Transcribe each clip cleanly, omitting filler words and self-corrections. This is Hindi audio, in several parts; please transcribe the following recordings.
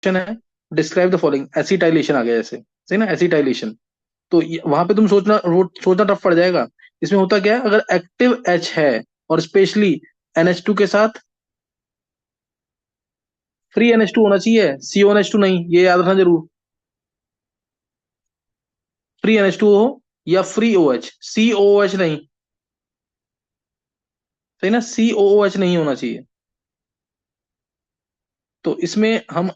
है, डिस्क्राइब द फॉलोइंग, एसिटाइलेशन आ गया जैसे, सही ना, एसिटाइलेशन। तो वहां पे तुम सोचना, वो सोचना टफ पड़ जाएगा। इसमें होता क्या है, अगर एक्टिव एच है और स्पेशली NH2 के साथ, फ्री NH2 होना चाहिए, CONH2 नहीं, ये याद रखना जरूर। फ्री NH2 हो या फ्री OH, COOH नहीं, सही ना, COOH नहीं होना चाहिए। तो इसमें हम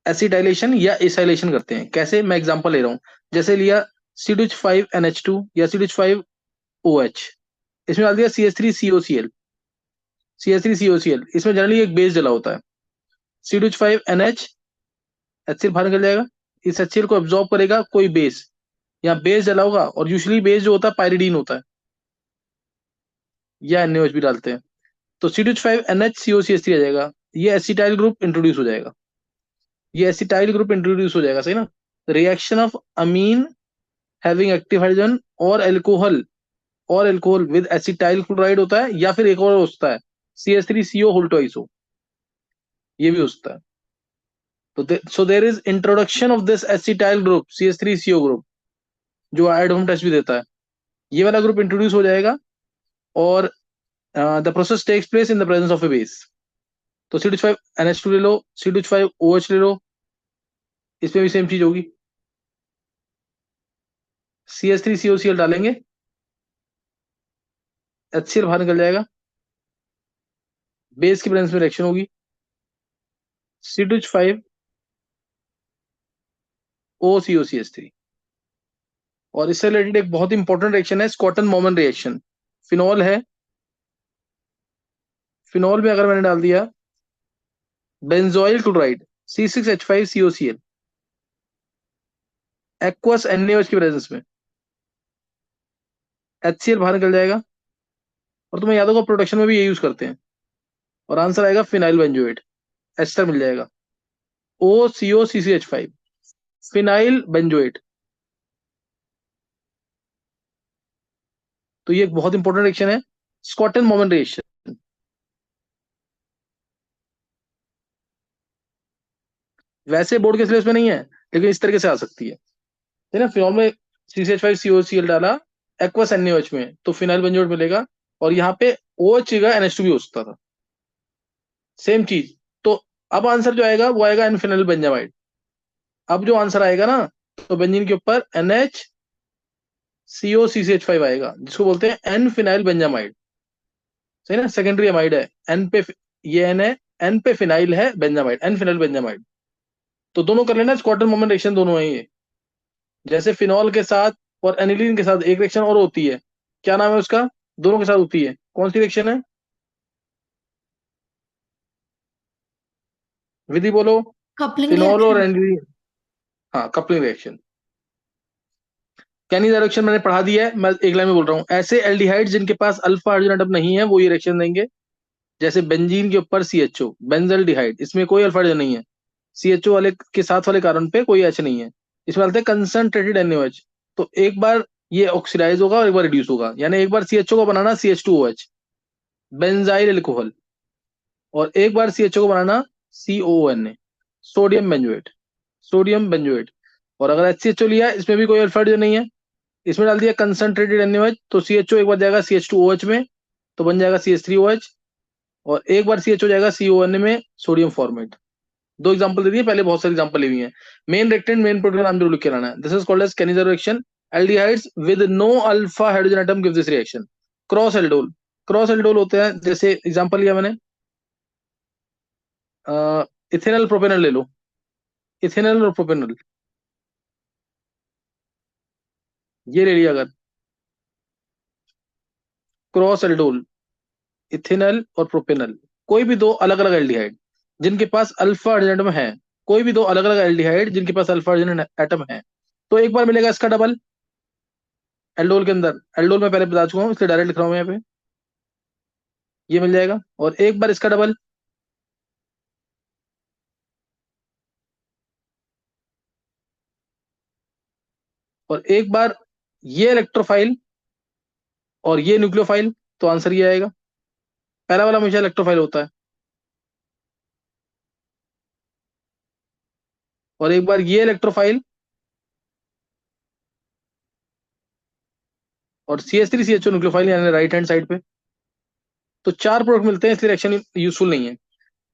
एसिटाइलेशन या एसाइलेशन करते हैं। कैसे, मैं एग्जांपल ले रहा हूं। जैसे लिया CH5NH2 या CH5OH, इसमें डाल दिया CH3COCl, CH3COCl, इसमें जनरली एक बेस डला होता है, CH5NH, HCl बाहर निकल जाएगा। इस HCl को एब्जॉर्ब करेगा कोई बेस, यहाँ बेस डला होगा, और यूजुअली बेस जो होता है पायरिडीन होता है, या NaOH भी डालते हैं। तो CH5NH COCH3 आ जाएगा, ये एसिटाइल ग्रुप इंट्रोड्यूस हो जाएगा, ये एसिटाइल ग्रुप इंट्रोड्यूस हो जाएगा, सही ना। Reaction of amine having active hydrogen और एल्कोहल विद एसिटाइल क्लोराइड होता है, या फिर एक और होता है CH3CO होल ट्वाइस हो, ये भी होता है। तो so there is introduction of this acetyl group CH3CO group, जो एड होम टेस्ट भी देता है, ये वाला ग्रुप इंट्रोड्यूस हो जाएगा। और the process takes place in the presence of a base. तो CH5NH2 ले लो, CH5OH ले लो, इसमें भी सेम चीज होगी, CH3COCl डालेंगे, HCl बाहर निकल जाएगा, बेस की प्रेजेंस में रिएक्शन होगी, C2H5OCOCH3। और इससे रिलेटेड एक बहुत इंपॉर्टेंट रिएक्शन है, स्कॉटन मोमन रिएक्शन। फिनॉल है, फिनॉल में अगर मैंने डाल दिया benzoyl chloride C6H5COCl, aqueous NaOH की प्रेजेंस में, HCl बाहर निकल जाएगा। और तुम्हें याद होगा प्रोडक्शन में भी ये यूज करते हैं। और आंसर आएगा फिनाइल बेंजोएट, एस्टर मिल जाएगा, OCOCCH5, फिनाइल बेंजोएट। तो ये एक बहुत इंपॉर्टेंट रिएक्शन है, स्कॉटन मोमन रिएक्शन। वैसे बोर्ड के सिलेबस में नहीं है, लेकिन इस तरीके से आ सकती है ना। फिनॉल में CH5COCl डाला एक्वस NaOH में, तो फिनाइल बेंजोएट मिलेगा। और यहाँ पे OH का NH2 भी हो सकता था, सेम चीज। तो अब आंसर जो आएगा वो आएगा एनफिनाइल बेंजामाइड। अब जो आंसर आएगा ना, तो बेंजीन के ऊपर NHCOCCH5 आएगा, जिसको बोलते हैं एन फिनाइल बेंजामाइड, सही ना, सेकेंडरी अमाइड है। एन पे, ये एन है, एन पे फिनाइल है, बेंजामाइड, एन फिनाइल बेंजामाइड। तो दोनों कर लेना, क्वार्टर मोमेंट रिएक्शन दोनों है ये। जैसे फिनॉल के साथ और एनिलीन के साथ एक रिएक्शन और होती है, क्या नाम है उसका, दोनों के साथ होती है, कौन सी रिएक्शन है, विधि बोलो। कपलिंग फिनॉल और रिएक्शन। एनिलीन, हाँ, कपलिंग रिएक्शन। कैनी रिएक्शन मैंने पढ़ा दिया है, मैं एक लाइन में बोल रहा हूँ। ऐसे एल्डिहाइड जिनके पास अल्फा हाइड्रोजन एटम नहीं है, वो ये रिएक्शन देंगे। जैसे बेंजीन के ऊपर CHO, बेंजल्डिहाइड, इसमें कोई अल्फा हाइड्रोजन नहीं है, CHO वाले के साथ वाले कार्बन पे कोई H नहीं है, इसमें डालते हैं कंसंट्रेटेड NaOH। तो एक बार ये ऑक्सीडाइज होगा और एक बार रिड्यूस होगा, यानी एक बार CHO को बनाना CH2OH, बेंजाइल एल्कोहल, और एक बार CHO को बनाना COONA, sodium benzoate, sodium benzoate. और अगर HCHO लिया, इसमें भी कोई अल्फा हाइड्रोजन नहीं है, इसमें डाल दिया कंसंट्रेटेड NaOH, तो CHO एक बार जाएगा CH2OH में, तो बन जाएगा CH3OH। और एक बार CH हो जाएगा CON में, सोडियम फॉर्मेट। दो एग्जांपल दे दिए, पहले बहुत सारे एग्जांपल ली हुई हैं। मेन रिएक्टेंट, मेन प्रोडक्ट का नाम जरूर लिख के लाना है। This is called as Cannizzaro reaction. Aldehydes with no alpha hydrogen atom give this reaction. Cross aldol, cross aldol होते हैं, जैसे एग्जांपल लिया मैंने, इथेनल प्रोपेनल ले लो, इथेनल और प्रोपेनल, ये ले लिया अगर, क्रॉस एल्डोल, इथेनल और प्रोपेनल, कोई भी दो अलग अलग एल्डिहाइड जिनके पास अल्फा हाइड्रोजन एटम है, कोई भी दो अलग अलग एल्डिहाइड जिनके पास अल्फा हाइड्रोजन एटम है, तो एक बार मिलेगा इसका डबल एल्डोल के अंदर। एल्डोल में पहले बता चुका हूँ, इसलिए डायरेक्ट लिख रहा हूँ यहाँ पे, ये मिल जाएगा। और एक बार इसका डबल, और एक बार ये इलेक्ट्रोफाइल और ये न्यूक्लियोफाइल, तो आंसर ये आएगा। पहला वाला हमेशा इलेक्ट्रोफाइल होता है। और एक बार ये इलेक्ट्रोफाइल और CH3 CHO न्यूक्लियोफाइल यानी राइट हैंड साइड पे। तो चार प्रोडक्ट मिलते हैं, इसलिए रिएक्शन यूजफुल नहीं है।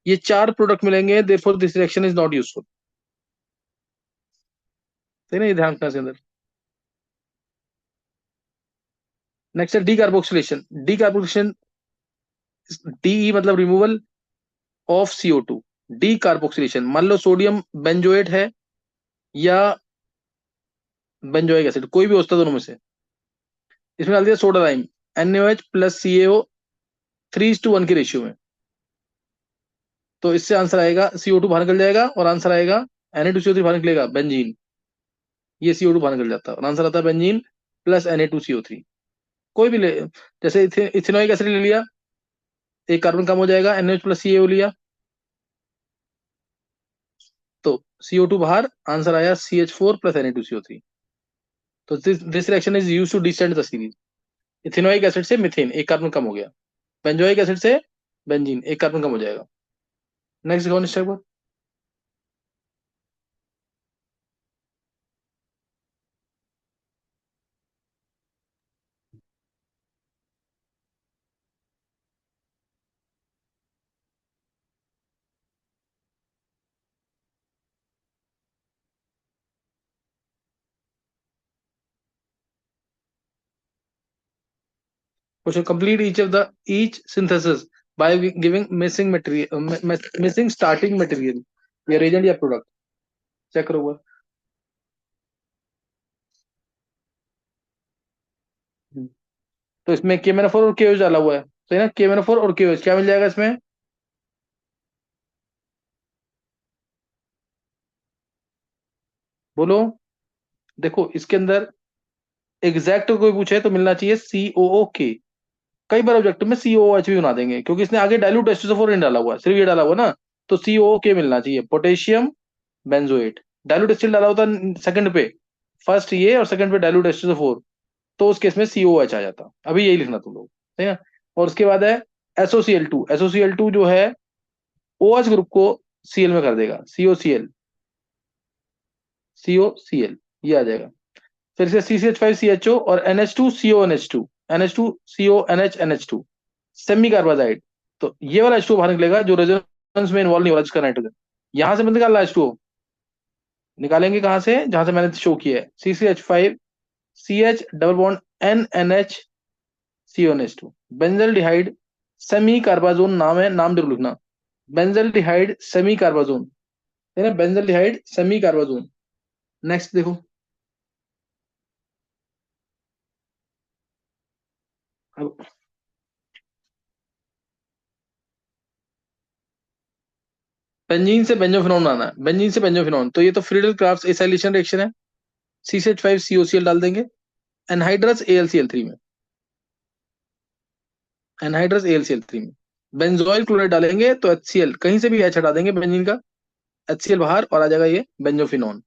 ये चार प्रोडक्ट मिलेंगे, therefore this reaction is not useful. सही ना, ये ध्यान रखना इसके अंदर। नेक्स्ट है decarboxylation. Decarboxylation, de मतलब removal of CO2। Decarboxylation, मान लो सोडियम बेंजोएट है या बेंजोइक एसिड, कोई भी होता है दोनों में से। इसमें डाल दिया soda lime, NaOH plus CaO 3:1 की रेशियो में। तो इससे आंसर आएगा CO2 बाहर निकल जाएगा, और आंसर आएगा Na2CO3 बाहर निकलेगा, बेंजीन। ये CO2 बाहर निकल जाता है और आंसर आता है बेंजीन प्लस Na2CO3। कोई भी ले, जैसे इथेनोइक एसिड ले लिया, एक कार्बन कम हो जाएगा, NaOH प्लस CaO लिया, तो CO2 बाहर, आंसर आया CH4 प्लस Na2CO3। तो this reaction is use to descend the series. Ethanoic acid से मिथेन, एक कार्बन कम हो गया। बेंजोइक एसिड से बेंजीन, एक कार्बन कम हो जाएगा। नेक्स्ट कौन step? Question, complete each synthesis by giving missing material, missing starting material या reagent या प्रोडक्ट। चेक करो वो। तो इसमें KMnO4 और KOH डाला हुआ है, तो है ना, KMnO4 और KOH क्या मिल जाएगा इसमें? बोलो। देखो इसके अंदर एग्जैक्ट कोई पूछे तो मिलना चाहिए COOK। कई बार ऑब्जेक्टिव में COOH भी बना देंगे, क्योंकि इसने आगे डाइल्यूट H2SO4 नहीं डाला हुआ है, सिर्फ ये डाला हुआ ना। तो COOK मिलना चाहिए, पोटेशियम बेंजोएट। डाइल्यूट स्टिल डाला होता सेकंड पे, फर्स्ट ये और सेकंड पे डाइल्यूट H2SO4, तो उस केस में COOH आ जाता। अभी यही लिखना तुम लोग, है ना। और उसके बाद है SOCl2। SOCl2 जो है OH ग्रुप को Cl में कर देगा, COCl ये आ जाएगा। फिर से CCH5CHO और NH2CONH2, NH2CONH NH2, semi carbazide. तो ये वाला H2 बाहर निकलेगा जो रेजोनेंस में इन्वॉल्व नहीं हो रहा, जिसका नाइट्रोजन। यहां से मत निकालना H2O, निकालेंगे कहां से? जहां से मैंने शो किया है, CCH5CH double bond NNH CONH2, benzaldehyde semicarbazone नाम है, नाम जरूर लिखना। बेंजल डिहाइड सेमी कार्बाजोन, है ना, बेंजल डिहाइड सेमी कार्बाजोन। नेक्स्ट देखो, अब बेंजीन से बेंजोफिनॉन बनाना है। बेंजीन से बेंजोफिनॉन, तो ये तो फ्रीडल क्राफ्ट एसाइलेशन रिएक्शन है। CH5COCl डाल देंगे एनहाइड्रस AlCl3 में, एनहाइड्रस AlCl3 में। बेंजोइल क्लोराइड डालेंगे तो HCl, कहीं से भी H हटा देंगे बेंजीन का, HCl बाहर, और आ जाएगा ये बेंजोफिनॉन।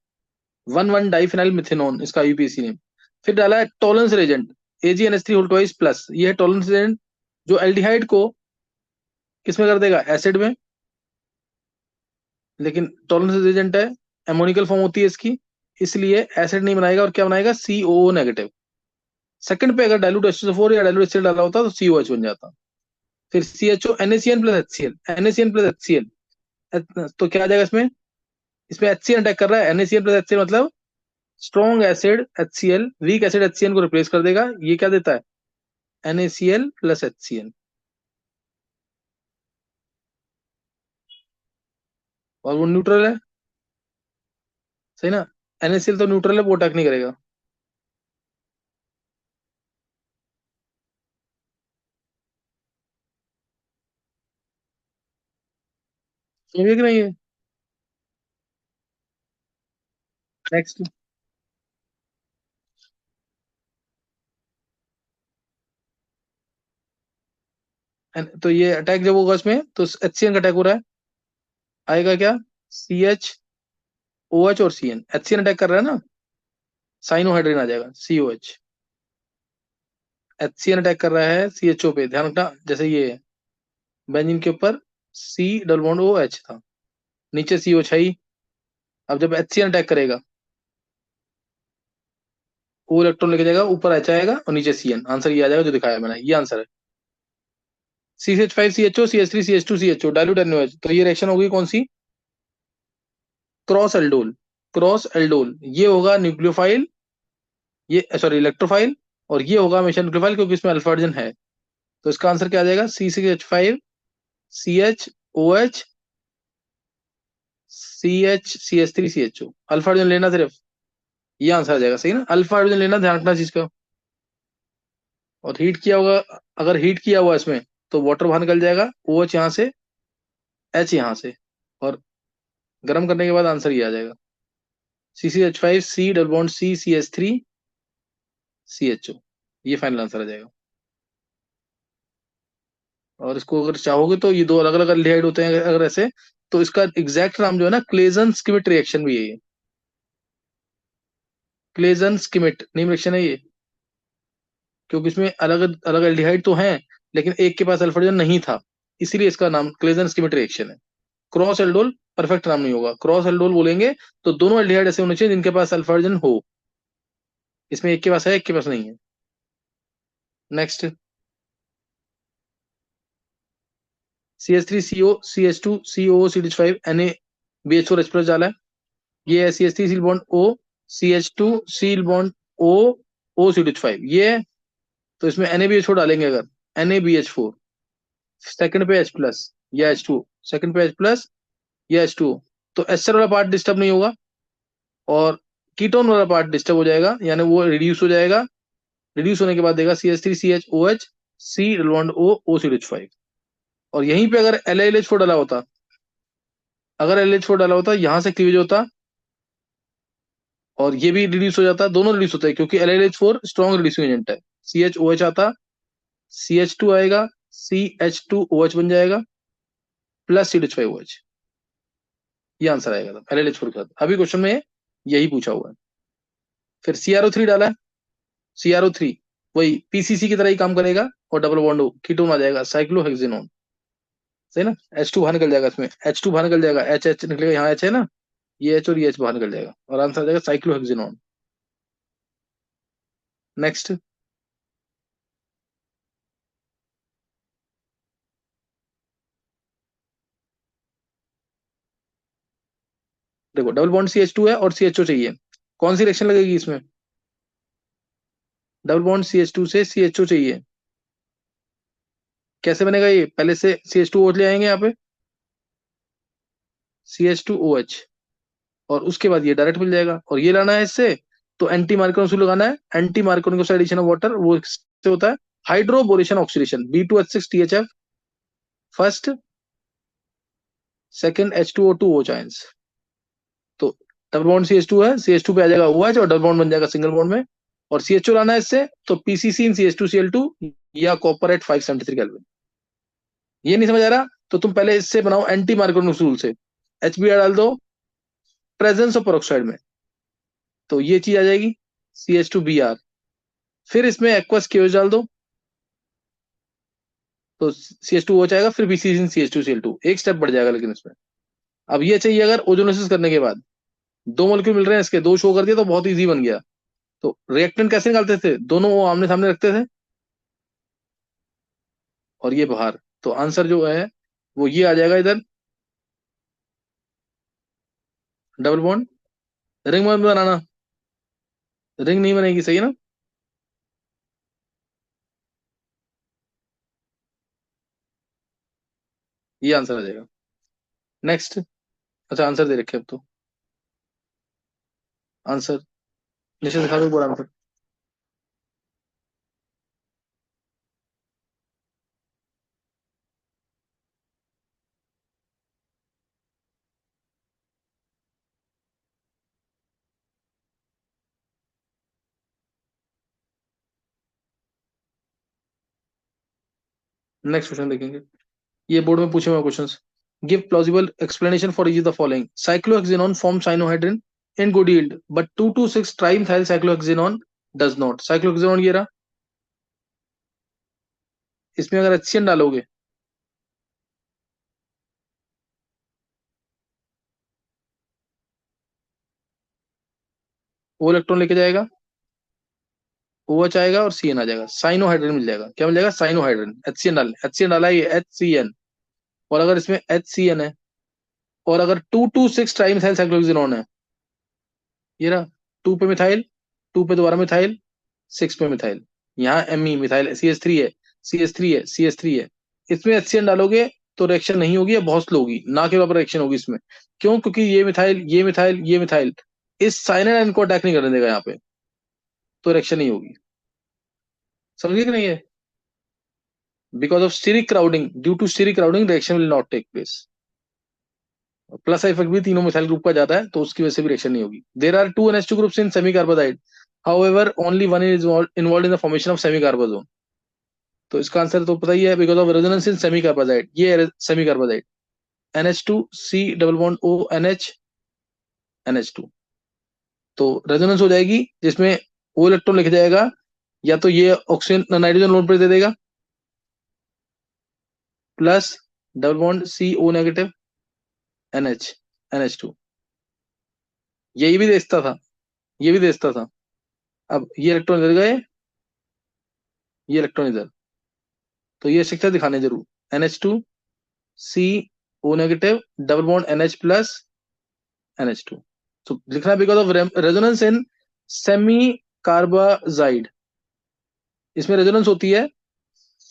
1,1 डाइफिनाइल मिथेनॉन इसका यूपीएसी नेम। फिर डाला है टॉलरेंस रेजेंट AgNH3 प्लस, ये है टॉलरेंस रेजेंट जो एल्डिहाइड को किसमें कर देगा? एसिड में। लेकिन टॉलरेंस रेजेंट है, एमोनिकल फॉर्म होती है इसकी, इसलिए एसिड नहीं बनाएगा, और क्या बनाएगा? COO negative. सेकंड पे अगर डाइल्यूट H2SO4 या डाइल्यूट HCl डाला होता तो COH बन जाता। फिर CHO NaCN plus HCl, NaCN plus HCl, तो क्या आ जाएगा इसमें? इसमें HCl अटैक कर रहा है, NaCN प्लस HCl मतलब strong acid HCl, weak acid HCl को रिप्लेस कर देगा। ये क्या देता है? NaCl plus HCl। और वो न्यूट्रल है, सही ना। NaCl तो न्यूट्रल है, वो अटैक नहीं करेगा। समझे कि नहीं है? नेक्स्ट, तो ये अटैक जब होगा इसमें, तो HCl का अटैक हो रहा है, आएगा क्या? CHOH और CN, HCl अटैक कर रहा है ना, साइनोहाइड्रिन आ जाएगा COH। HCl अटैक कर रहा है CHO पे, ध्यान रखना। जैसे ये बेंजीन के ऊपर C डबल बॉन्ड OH था, नीचे COH है ही, अब जब HCN अटैक करेगा, वो इलेक्ट्रॉन लेके जाएगा, ऊपर H आएगा और नीचे CN, आंसर ये आ जाएगा जो दिखाया मैंने, ये आंसर है। CH5 CHO CH3 CH2 CHO dilute NaOH, तो ये रिएक्शन होगी कौन सी? Cross aldol. क्रॉस एल्डोल ये होगा न्यूक्लियोफाइल, ये सॉरी इलेक्ट्रोफाइल, और ये होगा हमेशा न्यूक्लियोफाइल क्योंकि इसमें अल्फा हाइड्रोजन है। तो इसका आंसर क्या आ जाएगा? C6H5 CH OH CH CH3 CHO, alpha hydrogen लेना सिर्फ, ये आंसर आ जाएगा, सही ना? अल्फा हाइड्रोजन लेना, ध्यान रखना चीज का। और हीट किया होगा, अगर हीट किया हुआ इसमें, तो वाटर बाहर निकल जाएगा, OH यहाँ से, H यहाँ से, और गर्म करने के बाद आंसर ये आ जाएगा, C6H5 C double bond CCH3 CHO, ये फाइनल आंसर आ जाएगा। और इसको अगर चाहोगे तो ये दो अलग अलग एल्डिहाइड होते हैं अगर ऐसे, तो इसका एग्जैक्ट नाम जो है ना, क्लेजन स्किमिट रिएक्शन भी है ये। क्लेजन स्किमिट नेम रिएक्शन है ये, क्योंकि इसमें अलग अलग एल्डिहाइड तो हैं, लेकिन एक के पास अल्फाइडन नहीं था, इसीलिए इसका नाम क्लेजन स्किमिट रिएक्शन है। क्रॉस एल्डोल परफेक्ट नाम नहीं होगा, क्रॉस एल्डोल बोलेंगे तो दोनों एल्डिहाइड ऐसे होने चाहिए जिनके पास अल्फाइडन हो, इसमें एक के पास है, एक के पास नहीं है। Next, CH3CO CH2COO CH5 Na BH4H+ डाला है, ये है CH3 seal bond O, CH2 seal bond O OCH5, ये है। तो इसमें NaBH4 डालेंगे अगर, NaBH4, सेकंड पे H+ या H2, सेकंड पे H+ या H2, तो एस्टर वाला पार्ट डिस्टर्ब नहीं होगा, और कीटोन वाला पार्ट डिस्टर्ब हो जाएगा, यानी वो रिड्यूस हो जाएगा। रिड्यूस होने के बाद देगा CH3CHOH C double bond O OCH5। और यहीं पे अगर LiLH4 डाला होता, अगर LH4 डाला होता, यहां से क्लीवेज होता, और ये भी रिड्यूस हो जाता, दोनों रिड्यूस होते हैं क्योंकि LiLH4 स्ट्रॉन्ग रिड्यूसिंग एजेंट है। CHOH आता, CH2 आएगा, CH2OH बन जाएगा, प्लस CH5OH, ये आंसर आएगा था LiLH4 के साथ। अभी क्वेश्चन में यही पूछा हुआ है। फिर CrO3 डाला है, CrO3 वही PCC की तरह ही काम करेगा, और डबल बॉन्ड कीटोन आ जाएगा, साइक्लोहेक्सेनोन, सही ना? H2 बाहर निकल जाएगा, इसमें H2 बाहर निकल जाएगा, H निकलेगा, यहाँ H है ना, ये H और ये H बाहर निकल जाएगा, और आंसर आ जाएगा साइक्लोहेक्सेनोन। नेक्स्ट, देखो डबल बॉन्ड CH2 है और CHO चाहिए, कौन सी रिएक्शन लगेगी इसमें? डबल बॉन्ड CH2 से CHO चाहिए, कैसे बनेगा ये? पहले से CH2OH ले आएंगे यहाँ पे, CH2OH, और उसके बाद ये डायरेक्ट मिल जाएगा, और ये लाना है इससे, तो एंटी मार्कोनिक लगाना है, anti Markovnikov addition of water, वो इससे होता है hydroboration oxidation, B2H6THF first, second H2O2 OH, तो डबल बॉन्ड CH2 है, CH2 पे आ जाएगा OH और डबल बॉन्ड बन जाएगा सिंगल बॉन्ड में, और CHO लाना है इससे, तो PCC इन CH2Cl2 या कॉपर एट 573 केल्विन। ये नहीं समझ आ रहा तो तुम पहले इससे बनाओ एंटी मार्कोनिक रूल से, HBr डाल दो प्रेजेंस ऑफ पेरोक्साइड में, तो ये चीज आ जाएगी CH2Br। फिर इसमें एक्वस KOH डाल दो, तो CH2OH आएगा, फिर BCC इन CH2Cl2, एक स्टेप बढ़ जाएगा लेकिन इसमें। अब ये चाहिए अगर ओजोनोसिस करने के बाद, दो मॉलिक्यूल मिल रहे हैं इसके, दो शो कर दिया तो बहुत इजी बन गया। तो रिएक्टेंट कैसे निकालते थे? दोनों वो आमने सामने रखते थे, और ये बाहर, तो आंसर जो है वो ये आ जाएगा इधर, डबल बॉन्ड, रिंग बॉन्ड बनाना, रिंग नहीं बनेगी, सही है ना? ये आंसर आ जाएगा। नेक्स्ट, अच्छा आंसर दे रखे अब तो, आंसर नीचे दिखा दो पूरा आंसर। नेक्स्ट क्वेश्चन देखेंगे, ये बोर्ड में पूछे हुए questions. Give plausible explanation for each of the following, cyclohexanone form cyanohydrin in good yield but 2,2,6 trimethyl cyclohexanone does not. Cyclohexanone ये रहा, इसमें अगर HCN डालोगे, ओ इलेक्ट्रॉन लेके जाएगा, ओ एच आएगा और सी एन आ जाएगा, साइनोहाइड्रेन मिल जाएगा। क्या मिल जाएगा? साइनोहाइड्रेन। एच सी एन डाल, एच सी एन डाला, ये एच सी एन। और अगर इसमें एच सी एन है, और अगर 2 2 6 ट्राइमिथाइल साइक्लोहेक्सेनोन है, ये रहा, 2 पे मिथाइल, 2 पे दोबारा मिथाइल, 6 पे मिथाइल, यहाँ M E methyl C H three है, सी एच थ्री है, सी एच थ्री है। इसमें एच सी एन डालोगे तो रिएक्शन नहीं होगी या बहुत स्लो होगी, ना के बराबर रिएक्शन होगी इसमें। क्यों? क्योंकि ये मिथाइल, ये मिथाइल, ये मिथाइल इस साइनाइड आयन को अटैक नहीं करने देगा यहाँ पे, तो रिएक्शन नहीं होगी। समझिए कि नहीं है? Because of steric crowding, due to steric crowding reaction will not take place. Plus effect भी तीनों मिथाइल ग्रुप का जाता है, तो उसकी वजह से भी रिएक्शन नहीं होगी। There are two NH2 groups in semicarbazide, however only one is involved in the formation of semicarbazone. तो इसका आंसर तो पता ही है, because of resonance in semicarbazide, ये semicarbazide. NH2 C double bond O NH NH2, तो रेजोनेंस हो जाएगी जिसमें ओ इलेक्ट्रॉन लिख जाएगा, या तो ये ऑक्सीजन नाइट्रोजन लोन पर दे देगा, plus double bond CO negative NH NH2, यही भी देखता था, ये भी देखता था। अब ये इलेक्ट्रॉन इधर गए, ये इलेक्ट्रॉन इधर, तो ये स्ट्रक्चर दिखाने जरूर। NH2 CO negative double bond NH plus NH2। तो लिखना because of resonance in semi carbazide, इसमें रेजोनेंस होती है,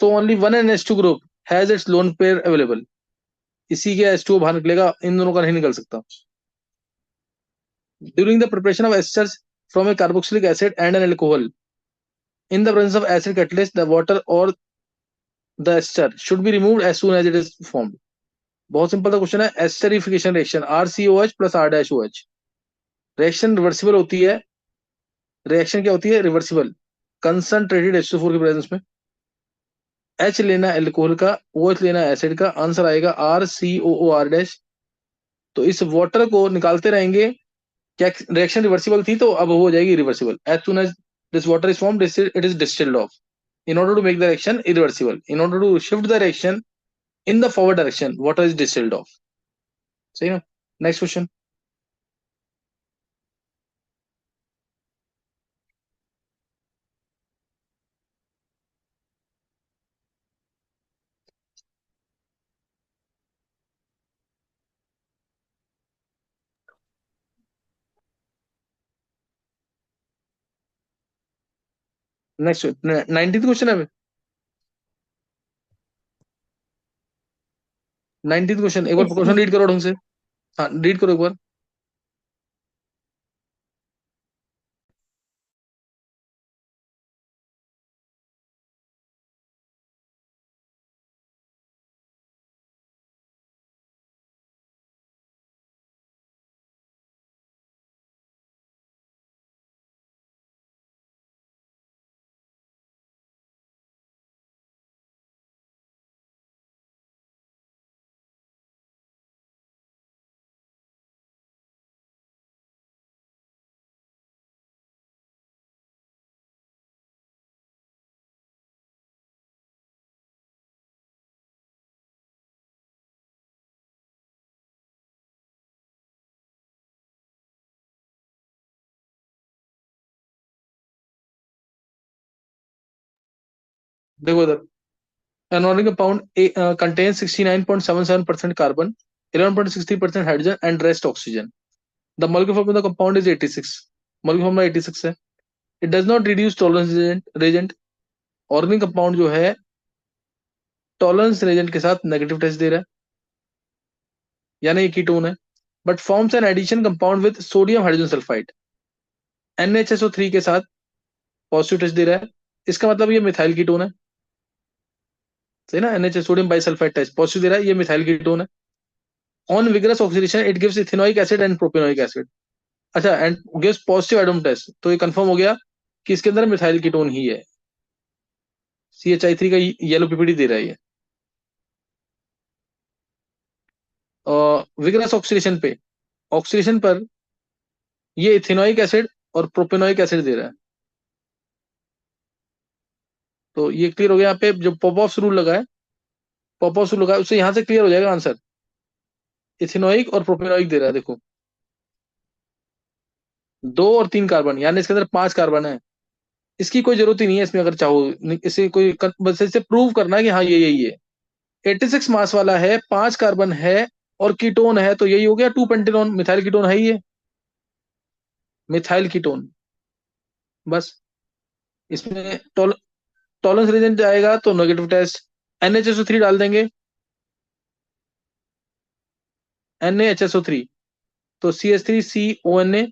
तो only one NH2 group has its lone pair available, इसी के H2O बाहर निकलेगा, इन दोनों का नहीं निकल सकता। During the preparation of esters from a carboxylic acid and an alcohol, in the presence of acid catalyst the water और the ester should be removed as soon as it is formed. बहुत सिंपल सा क्वेश्चन है। Esterification reaction RCOH plus R dash OH, reaction reversible होती है। रिएक्शन क्या होती है? रिवर्सिबल। कंसंट्रेटेड H2O4 के प्रेजेंस में H लेना एल्कोहल का, OH लेना एसिड का, आंसर आएगा RCOOR डैश। तो इस वाटर को निकालते रहेंगे, क्या रिएक्शन रिवर्सिबल थी, तो अब हो जाएगी reversible. As soon as this water is form, it is distilled off, in order to make the reaction irreversible, in order to shift the reaction in the forward direction, water is distilled off। सही ना? Next question. Next 19th question है। 19th क्वेश्चन, एक बार Yes, क्वेश्चन yes. रीड करो ढंग से। हाँ, रीड करो एक बार। देखो इधर, an organic compound contain 69.77% carbon, 11.63% hydrogen and rest oxygen. The molecular formula of the compound is 86। Molecular formula 86 है। It does not reduce Tollens reagent. Organic compound जो है टॉलरेंस रेजेंट के साथ नेगेटिव टेस्ट दे रहा है, यानी ये कीटोन है, but forms an addition compound with sodium hydrogen sulphide, NHSO3 के साथ पॉजिटिव टेस्ट दे रहा है। इसका मतलब ये मिथाइल कीटोन है। सही ना? NH sodium bisulphite test positive दे रहा है, ये मिथाइल कीटोन है। On vigorous oxidation it gives ethanoic acid and propanoic acid. अच्छा, and gives positive atom test, तो ये कंफर्म हो गया कि इसके अंदर मिथाइल कीटोन ही है। CHI3 का येलो PPT दे रहा है ये। विगरस ऑक्सीडेशन पे, ऑक्सीडेशन पर ये इथेनोइक एसिड और प्रोपेनोइक एसिड दे रहा है। तो ये क्लियर हो गया। यहाँ पे जो पॉपऑफ रूल लगा है, पॉपऑफ रूल लगा है, उससे यहाँ से क्लियर हो जाएगा आंसर। इथेनोइक और प्रोपेनोइक दे रहा है, देखो। दो और तीन कार्बन, यानी इसके अंदर पांच कार्बन है। इसकी कोई जरूरत ही नहीं है इसमें, अगर चाहो इसे कोई बस इसे प्रूव करना है कि हाँ ये यही है। 86 मास वाला है, पांच कार्बन है और कीटोन है, तो यही हो गया टू पेंटेनॉन, मिथाइल कीटोन है ही ये, मिथाइल कीटोन। बस इसमें टॉलरेंस रीजन जाएगा तो नेगेटिव टेस्ट। NaHSO3 डाल देंगे, NaHSO3, तो CH3CONa,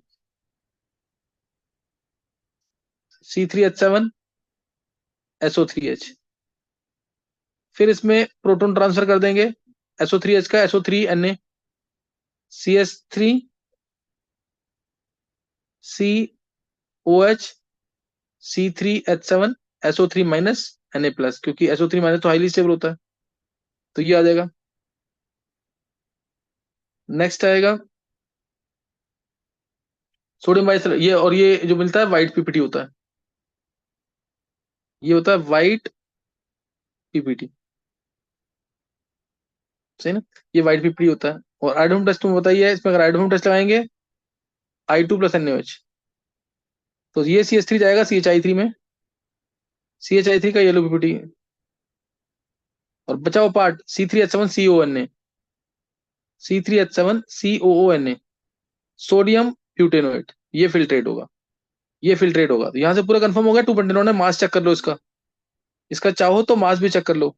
C3H7SO3H। फिर इसमें प्रोटॉन ट्रांसफर कर देंगे, SO3H का SO3Na, CH3COH, C3H7SO3 - Na+, क्योंकि SO3 तो हाईली स्टेबल होता है, तो ये आ जाएगा। नेक्स्ट आएगा सोडियम बाइसल्फाइड, ये और ये जो मिलता है व्हाइट पीपीटी होता है, ये होता है व्हाइट पीपीटी, सही ना। ये व्हाइट पीपीटी होता है। और आइडोम टेस्ट में बताइए, इसमें अगर आइडोम टेस्ट लगाएंगे I2 + NaOH, तो ये CH3 जाएगा CHI3 में, CHI3 का येलो पीपीटी, और बचा हुआ पार्ट C3H7CONa, C3H7COONa, सोडियम ब्यूटेनोएट, ये फिल्ट्रेट होगा, ये फिल्ट्रेट होगा। तो यहां से पूरा कंफर्म हो गया, टू पेंटेनॉन है। मास चेक कर लो इसका, इसका चाहो तो मास भी चेक कर लो।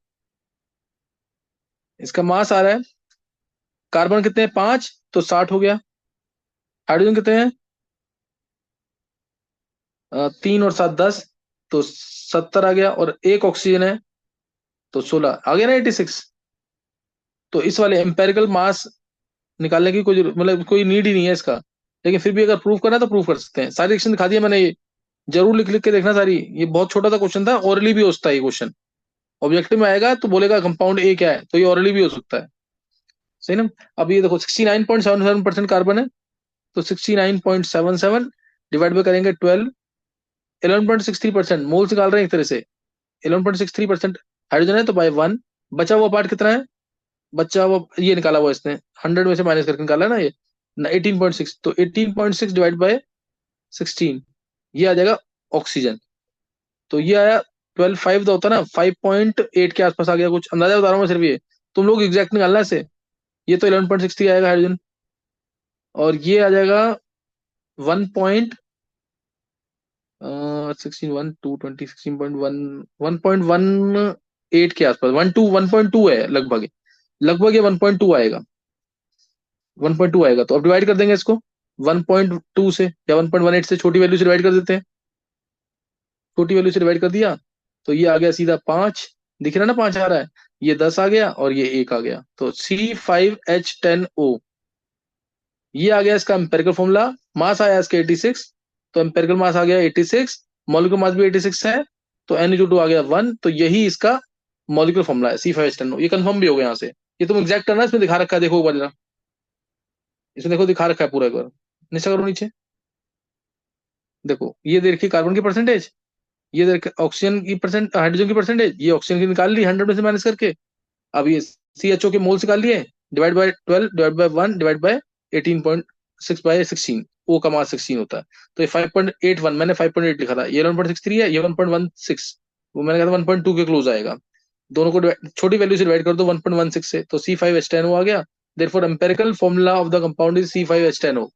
इसका मास आ रहा है, कार्बन कितने हैं, पांच, तो 60 हो गया। हाइड्रोजन कितने हैं, तीन और सात 10, तो 70 आ गया। और एक ऑक्सीजन है, तो 16 आ गया ना, 86। तो इस वाले एम्पेरिकल मास निकालने की कोई मतलब कोई नीड ही नहीं है इसका, लेकिन फिर भी अगर प्रूव करना है तो प्रूव कर सकते हैं। सारी रिएक्शन दिखा दिया मैंने, ये जरूर लिख लिख के देखना सारी। ये बहुत छोटा सा क्वेश्चन था, ओरली भी हो सकता है ये क्वेश्चन। ऑब्जेक्टिव में आएगा तो बोलेगा कंपाउंड ए क्या है, तो ये ओरली भी हो सकता है, सही ना। अब ये देखो 69.77% कार्बन है, तो 69.77 डिवाइड बाय करेंगे 12, 11.63% मोल्स निकाल रहे हैं एक तरह से, 11.63% हाइड्रोजन है, तो बाय वन। बचा हुआ पार्ट कितना है, बचा हुआ ये निकाला हुआ इसने, 100 में से माइनस करके निकाला है ना ये, 18.6, तो 18.6 डिवाइड बाय 16, ये आ जाएगा ऑक्सीजन। तो ये आया 12.5 होता ना, 5.8 के आसपास आ गया, कुछ अंदाजा बता रहा हूँ मैं सिर्फ, ये तुम लोग एग्जैक्ट निकालना है इसे। ये तो 11.63 आएगा हाइड्रोजन, और ये आ जाएगा 1.16 1 2 20 16.1 1.18 के आसपास, 1.2 है लगभग, लगभग ये 1.2 आएगा, 1.2 आएगा। तो अब डिवाइड कर देंगे इसको 1.2 से या 1.18 से, छोटी वैल्यू से डिवाइड कर देते हैं। छोटी वैल्यू से डिवाइड कर दिया, तो ये आ गया सीधा 5, दिख रहा है ना, 5 आ रहा है। ये 10 आ गया और ये 1 आ गया, तो C5H10O, ये आ गया इसका एम्पेरिकल फॉर्मूला। मास आया इसका 86, तो एम्पेरिकल मास आ गया 86, मॉलिक्यूलर मास भी 86 है, तो N/2 आ गया 1, तो यही इसका मॉलिक्यूलर फॉर्मूला है C5H10O। ये कंफर्म भी हो गया यहाँ से। ये तुम एग्जैक्ट करना, इसमें दिखा रखा है, देखो एक बार जरा, इसमें देखो दिखा रखा है पूरा, एक बार नीचे करो, नीचे देखो, ये देखिए कार्बन की परसेंटेज, ये देख ऑक्सीजन की परसेंट, हाइड्रोजन की परसेंटेज, ये ऑक्सीजन की निकाल ली 100 में से माइनस करके। अब ये CHO के मोल्स निकाल लिए, divide by 12 divide by 1 divide by 18.6/16, ओ का मास 16 होता है। तो ये 5.81, मैंने 5.8 लिखा था, ये 11.63 है, ये 1.16, वो मैंने कहा था 1.2 के क्लोज आएगा। दोनों को छोटी वैल्यू से डिवाइड कर दो 1.16 से, तो C5H10O आ गया। Therefore empirical formula of the compound is C5H10O।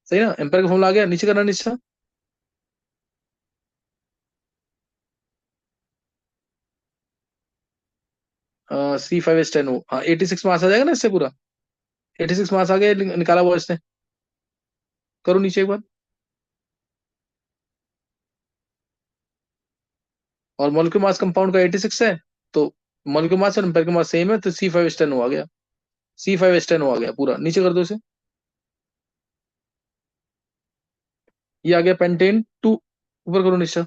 सही ना, एम्पिरिकल फॉर्मूला आ गया, नीचे करना, नीचे C5H10O, हाँ 86 मास आ जाएगा ना इससे पूरा, 86 मास आ गया, निकाला हुआ इसने। करो नीचे एक बार, और मॉलिक्यूलर मास कंपाउंड का 86 है, तो मॉलिक्यूलर मास और एम्पिरिकल मास सेम है, तो C5H10O आ गया, C5H10O आ गया पूरा, नीचे कर दो इसे। ये आ गया पेंटेन टू, ऊपर करो नीचे,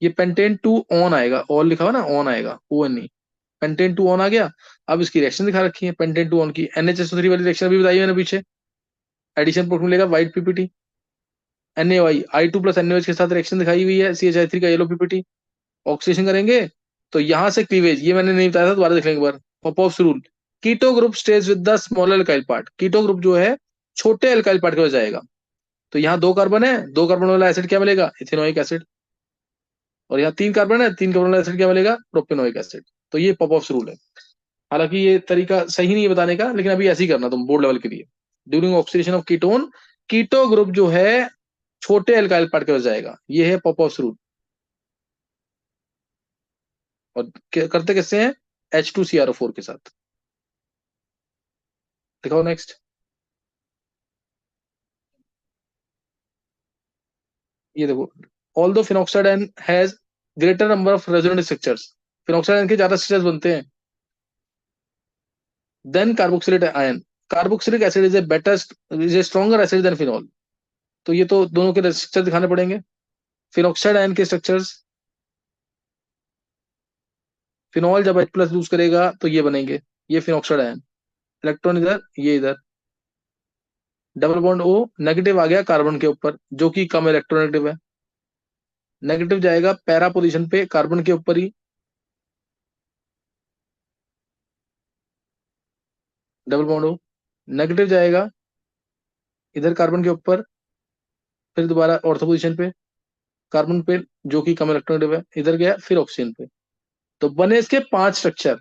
ये पेंटेन टू ऑन आएगा, ऑल लिखा हुआ ना, ऑन आएगा, ONE, पेंटेन टू ऑन आ गया। अब इसकी रिएक्शन दिखा रखी है पेंटेन टू ऑन की, NHSO3 वाली रिएक्शन भी बताई मैंने पीछे, एडिशन प्रोटोन मिलेगा white PPT, NaOI I2 + NaOH के साथ रिएक्शन दिखाई हुई है, CHI3 का येलो पीपीटी। ऑक्सीडेशन करेंगे तो यहां से क्लीवेज, ये मैंने नहीं बताया था, दोबारा देख लेंगे एक बार, Popoff's rule. Keto group stays with the smaller alkyl part, keto group जो है छोटे एल्काइल पार्ट के पास जाएगा, तो यहाँ 2 कार्बन है, 2 कार्बन वाला एसिड क्या मिलेगा? Ethanoic acid. और यहाँ 3 कार्बन है, 3 कार्बन वाला एसिड क्या मिलेगा? Propanoic acid. तो ये पॉपऑफ रूल है। हालांकि ये तरीका सही नहीं है बताने का, लेकिन अभी ऐसे ही करना तुम बोर्ड लेवल के लिए। During oxidation of ketone, keto group जो है छोटे एल्काइल पार्टिकल्स जाएगा, ये है पॉपऑफ रूल। और करते किससे हैं? H2CrO4 के साथ। दिखाओ नेक्स्ट। ये देखो, although phenoxide ion has greater number of resonant structures, phenoxide ion के ज्यादा स्ट्रक्चर्स बनते हैं than carboxylate ion. Carboxylic acid is a better, is a stronger acid than phenol. तो ये तो दोनों के स्ट्रक्चर दिखाने पड़ेंगे। फिनॉक्साइड आयन के स्ट्रक्चर्स, फिनॉल जब H+ लूज करेगा तो ये बनेंगे, ये फिनॉक्साइड आयन। इलेक्ट्रॉन इधर, ये इधर, डबल बॉन्ड O नेगेटिव आ गया कार्बन के ऊपर, जो कि कम इलेक्ट्रोनेगेटिव है। नेगेटिव जाएगा पैरा पोजीशन पे कार्बन के ऊपर ही, डबल बॉन्ड O। नेगेटिव जाएगा इधर कार्बन के ऊपर, फिर दोबारा ऑर्थो पोजीशन पे कार्बन पे, जो कि कम इलेक्ट्रोनेगेटिव है, इधर गया फिर ऑक्सीजन पे। तो बने इसके 5 स्ट्रक्चर,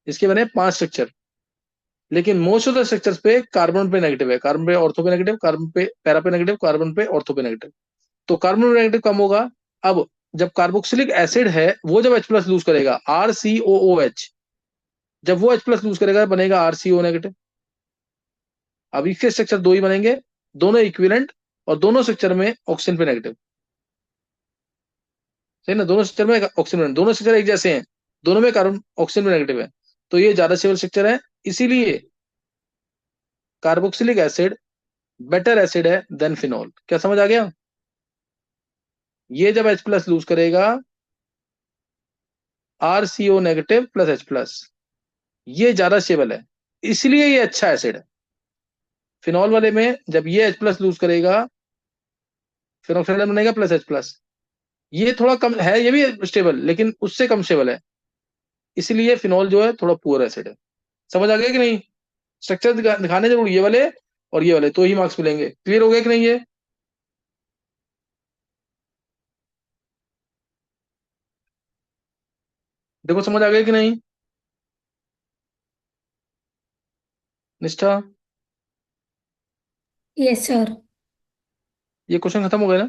इसके बने 5 स्ट्रक्चर। लेकिन मोस्ट ऑफ द स्ट्रक्चर्स पे कार्बन पे नेगेटिव है, कार्बन पे ऑर्थो पे नेगेटिव, कार्बन पे पैरा पे नेगेटिव, कार्बन पे ऑर्थो पे नेगेटिव। तो कार्बन पे नेगेटिव कम होगा। अब जब कार्बोक्सिलिक एसिड है वो जब H+ लूज करेगा, RCOOH, जब वो H+ लूज करेगा बनेगा RCO नेगेटिव। अब इसके स्ट्रक्चर दो ही बनेंगे, दोनों इक्विवेलेंट, और दोनों स्ट्रक्चर में ऑक्सीजन पे नेगेटिव। सही ना? दोनों स्ट्रक्चर में ऑक्सीजन, दोनों स्ट्रक्चर एक जैसे हैं, दोनों में कार्बन ऑक्सीजन पे नेगेटिव है। तो ये ज्यादा स्टेबल स्ट्रक्चर है, इसीलिए कार्बोक्सिलिक एसिड बेटर एसिड है देन फिनॉल। क्या समझ आ गया? ये जब H+ लूज करेगा, RCO नेगेटिव प्लस H+, ये ज्यादा स्टेबल है, इसलिए ये अच्छा एसिड है। फिनॉल वाले में जब ये H+ लूज करेगा, फिनोक्साइड बनेगा प्लस H+, ये थोड़ा कम है, ये भी स्टेबल, लेकिन उससे कम स्टेबल है, इसलिए फिनॉल जो है थोड़ा पुअर एसिड है। समझ आ गया कि नहीं? स्ट्रक्चर दिखाने जरूर ये वाले और ये वाले, तो ही मार्क्स मिलेंगे। क्लियर हो गया कि नहीं ये? देखो समझ आ गया कि नहीं? निष्ठा, यस सर। ये क्वेश्चन खत्म हो गया ना?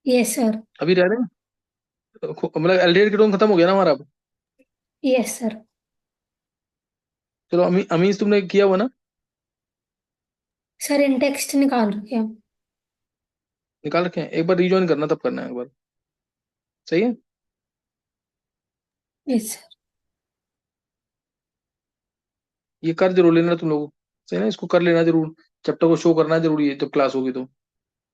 Yes sir. अभी रह रहे हैं, मतलब एल्डिहाइड कीटोन खत्म हो गया ना हमारा अब। Yes sir. चलो अमीज तुमने किया हुआ ना? सर इन टेक्स्ट निकाल रखे हैं। निकाल रखे हैं, एक बार रिज्वाइन करना, तब करना है एक बार। सही है। Yes sir. ये कर जरूर लेना तुम लोग। सही है ना? इसको कर लेना जरूर, चैप्टर को शो करना जरूरी है जब क्लास होगी तो।